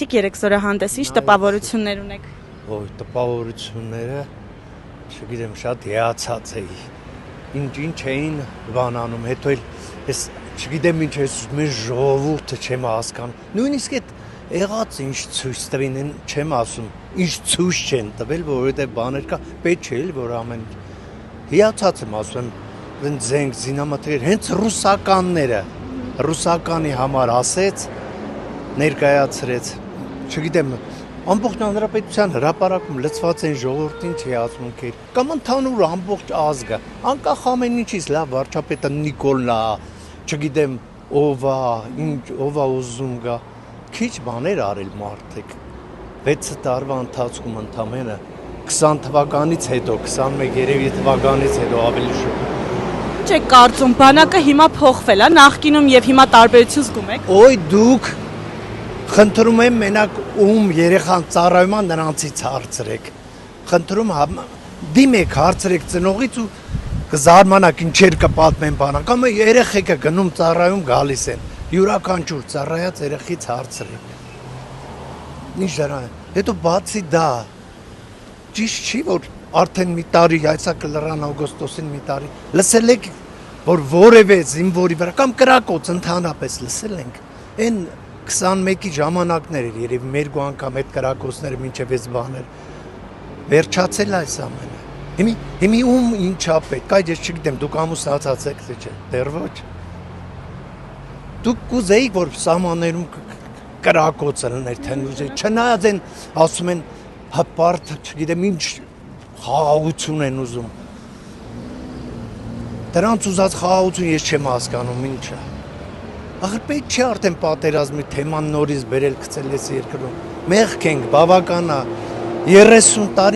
Երեքսորը հանդես ինչ տպավորություններ ունեք։ Ոյ տպավորությունները, չգիտեմ, շատ հիացած էի։ Ինչ էին բանանում, հետո էլ ես չգիտեմ ինչ էս մեր ժողովուրդը չեմ հասկանում։ Նույնիսկ այդ եղած ինչ ցույց տվին, չեմ ասում, ինչ ցույց չեն տվել, որովհետև բաներ կա, պետք չէ էլ որ ամեն հիացած եմ ասում, այն զենք զինամթեր, հենց ռուսականի համար ասեց, ներկայացրեց, չգիտեմ, ամբողջ հանրապետության հրապարակում լցված են ժողովրդին չի ասմունքեր, կամ ընդհանուր ամբողջ ազգը, անկախ ամեն ինչից, լավ վարչապետը Նիկոլն է, չգիտեմ, ով է ուզում գա, քիչ բաներ արել մարդիկ, 6 տարվա ընթացքում ընդամենը 20 թվականից հետո, 21 երևի թվականից հետո ավելի շուտ։ Չեք կարծում, բանակը հիմա փոխվել է, նախկինում եւ հիմա տարբերություն զգում եք։ Ոյ դուք խնդրում եմ մենակ երեխան ծառայում է նրանցից հարցրեք, խնդրում դիմեք հարցրեք ծնողից ու կզարմանաք ինչեր կպատմեն բանակ, կամ երեխեքը գնում ծառայում գալիս են, յուրաքանչյուր ծառայած երեխից հարցրեք, ինչ դրան է, հետո բացի դա, ճիշտ չի, որ արդեն մի տարի, այսա կլրան ավգոստոսին մի տարի, լսել եք, որ որևէ զինվորի վրա, կամ կրակոց ընդհանրապես լսել ենք, են 21-ի ժամանակներ էր, երևի մերգու անգամ այդ կրակոցները մինչև այս բաներ, վերջացել այս ամենը, հիմի ինչա պետք, այդ ես չգիտեմ, դուք ամուսնացած եք, թե չէ, դեռ ոչ, դուք կուզեիք, որ սահմաններում կրակոցը լներ, չնայած են, ասում են, հպարտ, չգիտեմ, ինչ խաղաղություն են ուզում, դրանց ուզած խաղաղություն ես չեմ հասկանում, ինչա, ախր պետք չի արդեն պատերազմի թեման նորից բերել գցել ես երկրում, մեղք ենք, բավական է, 30 տարի